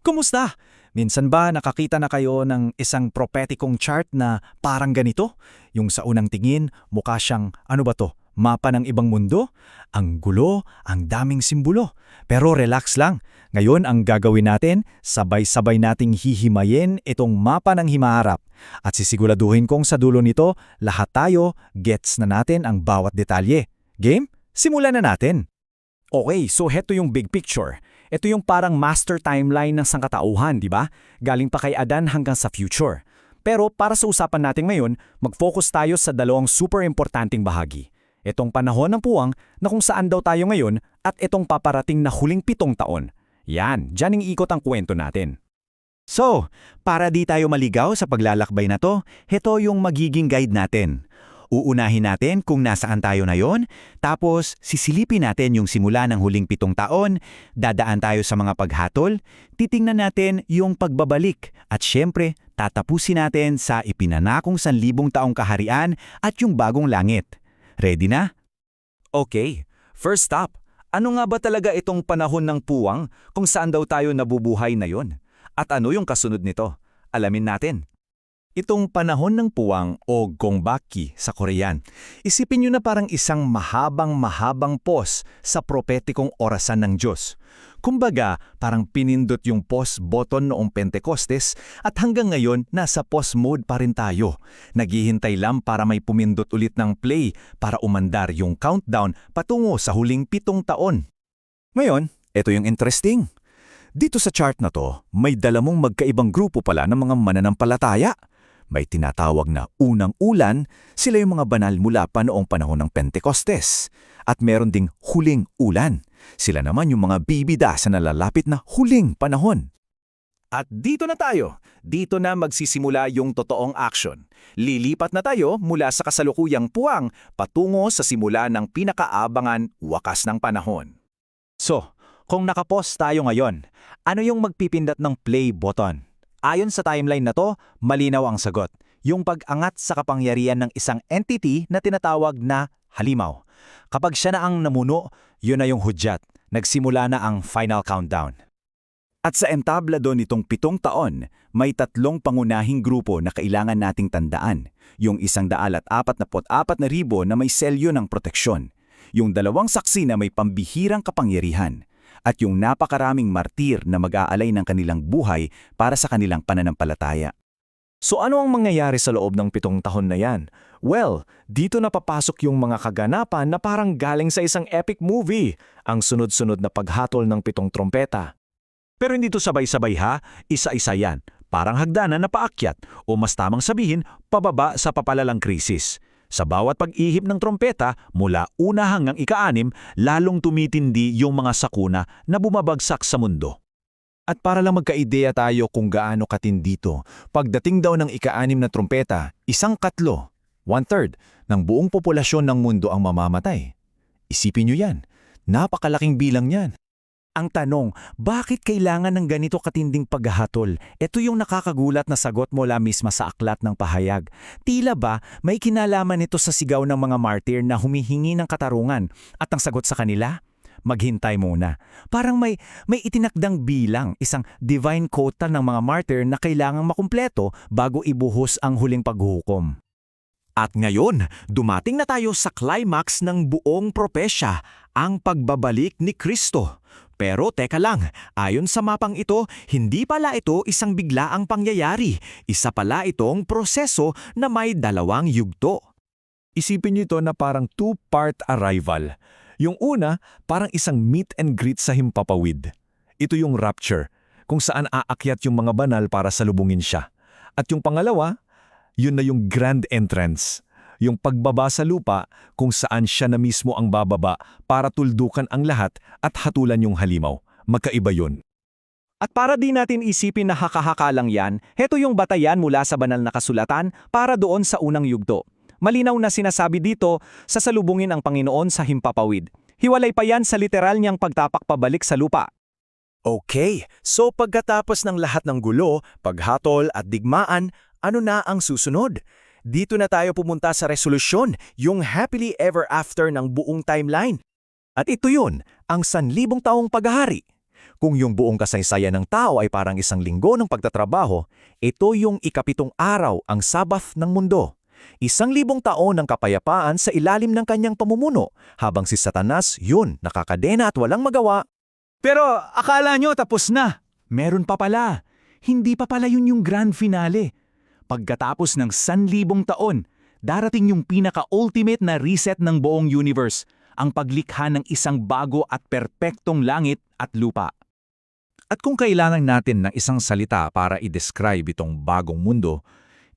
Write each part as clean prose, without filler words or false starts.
Kumusta? Minsan ba nakakita na kayo ng isang propetikong chart na parang ganito? Yung sa unang tingin, mukha siyang, ano ba to? Mapa ng ibang mundo? Ang gulo, ang daming simbolo. Pero relax lang. Ngayon ang gagawin natin, sabay-sabay nating hihimayin itong mapa ng himaharap. At sisiguraduhin kong sa dulo nito, lahat tayo gets na natin ang bawat detalye. Game? Simulan na natin! Okay, so heto yung big picture. Ito yung parang master timeline ng sangkatauhan, di ba? Galing pa kay Adan hanggang sa future. Pero para sa usapan natin ngayon, mag-focus tayo sa dalawang super importanteng bahagi. Itong panahon ng puwang na kung saan daw tayo ngayon at itong paparating na huling 7 taon. Yan, dyan ang ikot ang kwento natin. So, para di tayo maligaw sa paglalakbay na to, heto yung magiging guide natin. Uunahin natin kung nasaan tayo na yon, tapos sisilipin natin yung simula ng huling 7 taon, dadaan tayo sa mga paghatol, titingnan natin yung pagbabalik, at syempre, tatapusin natin sa ipinanakong 1,000 taong kaharian at yung bagong langit. Ready na? Okay, first stop. Ano nga ba talaga itong panahon ng puwang kung saan daw tayo nabubuhay na yon? At ano yung kasunod nito? Alamin natin. Itong panahon ng puwang o gongbaki sa Korean, isipin nyo na parang isang mahabang pause sa propetikong orasan ng Diyos. Kumbaga, parang pinindot yung pause button noong Pentecostes at hanggang ngayon nasa pause mode pa rin tayo. Naghihintay lang para may pumindot ulit ng play para umandar yung countdown patungo sa huling 7 taon. Ngayon, ito yung interesting. Dito sa chart na to, may dalamong magkaibang grupo pala ng mga mananampalataya. May tinatawag na unang ulan, sila yung mga banal mula pa noong panahon ng Pentecostes. At meron ding huling ulan. Sila naman yung mga bibida sa nalalapit na huling panahon. At dito na tayo. Dito na magsisimula yung totoong action. Lilipat na tayo mula sa kasalukuyang puwang patungo sa simula ng pinakaabangan wakas ng panahon. So, kung nakapos tayo ngayon, ano yung magpipindot ng play button? Ayon sa timeline na to, malinaw ang sagot. Yung pag-angat sa kapangyarihan ng isang entity na tinatawag na halimaw. Kapag siya na ang namuno, yun na yung hudyat. Nagsimula na ang final countdown. At sa entablado nitong 7 taon, may 3 pangunahing grupo na kailangan nating tandaan. Yung 144,000 na may selyo ng proteksyon. Yung 2 saksi na may pambihirang kapangyarihan. At yung napakaraming martir na mag-aalay ng kanilang buhay para sa kanilang pananampalataya. So ano ang mangyayari sa loob ng 7 taon na yan? Well, dito napapasok yung mga kaganapan na parang galing sa isang epic movie, ang sunod-sunod na paghatol ng 7 trompeta. Pero hindi to sabay-sabay ha, isa-isa yan, parang hagdanan na paakyat o mas tamang sabihin, pababa sa papalalang krisis. Sa bawat pag-ihip ng trompeta, mula 1 hanggang 6, lalong tumitindi yung mga sakuna na bumabagsak sa mundo. At para lang magka-ideya tayo kung gaano katindi to, pagdating daw ng 6 na trompeta, 1/4, 1/3 ng buong populasyon ng mundo ang mamamatay. Isipin nyo yan, napakalaking bilang yan. Ang tanong, bakit kailangan ng ganito katinding paghahatol? Ito yung nakakagulat na sagot mula misma sa aklat ng pahayag. Tila ba may kinalaman nito sa sigaw ng mga martir na humihingi ng katarungan? At ang sagot sa kanila? Maghintay muna. Parang may itinakdang bilang, isang divine quota ng mga martir na kailangang makumpleto bago ibuhos ang huling paghuhukom. At ngayon, dumating na tayo sa climax ng buong propesya, ang pagbabalik ni Kristo. Pero teka lang, ayon sa mapang ito, hindi pala ito isang biglaang pangyayari. Isa pala itong proseso na may 2 yugto. Isipin niyo ito na parang 2-part arrival. Yung una, parang isang meet and greet sa himpapawid. Ito yung rapture, kung saan aakyat yung mga banal para salubungin siya. At yung pangalawa, yun na yung grand entrance. Yung pagbaba sa lupa kung saan siya na mismo ang bababa para tuldukan ang lahat at hatulan yung halimaw. Magkaiba yun. At para di natin isipin na haka-haka lang yan, heto yung batayan mula sa banal na kasulatan para doon sa unang yugto. Malinaw na sinasabi dito, sasalubungin ang Panginoon sa himpapawid. Hiwalay pa yan sa literal niyang pagtapak pabalik sa lupa. Okay, so pagkatapos ng lahat ng gulo, paghatol at digmaan, ano na ang susunod? Dito na tayo pumunta sa resolusyon, yung happily ever after ng buong timeline. At ito yun, ang 1,000 taong paghahari. Kung yung buong kasaysayan ng tao ay parang isang linggo ng pagtatrabaho, ito yung ikapitong araw, ang Sabbath ng mundo. 1,000 taon ng kapayapaan sa ilalim ng kanyang pamumuno, habang si Satanas, yun, nakakadena at walang magawa. Pero akala nyo tapos na. Meron pa pala. Hindi pa pala yun yung grand finale. Pagkatapos ng 1,000 taon, darating yung pinaka-ultimate na reset ng buong universe, ang paglikha ng isang bago at perpektong langit at lupa. At kung kailangan natin ng isang salita para i-describe itong bagong mundo,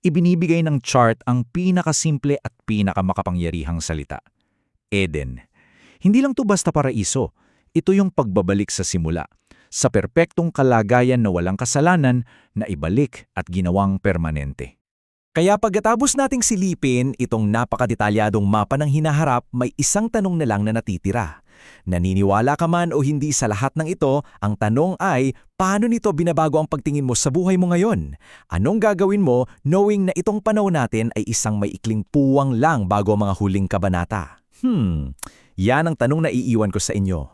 ibinibigay ng chart ang pinakasimple at pinakamakapangyarihang salita. Eden. Hindi lang to basta paraiso, ito yung pagbabalik sa simula, sa perpektong kalagayan na walang kasalanan na ibalik at ginawang permanente. Kaya pagkatapos nating silipin itong napakadetalyadong mapa ng hinaharap, may isang tanong na lang na natitira. Naniniwala ka man o hindi sa lahat ng ito, ang tanong ay, paano nito binabago ang pagtingin mo sa buhay mo ngayon? Anong gagawin mo knowing na itong panahon natin ay isang maikling puwang lang bago ang mga huling kabanata? Yan ang tanong na iiwan ko sa inyo.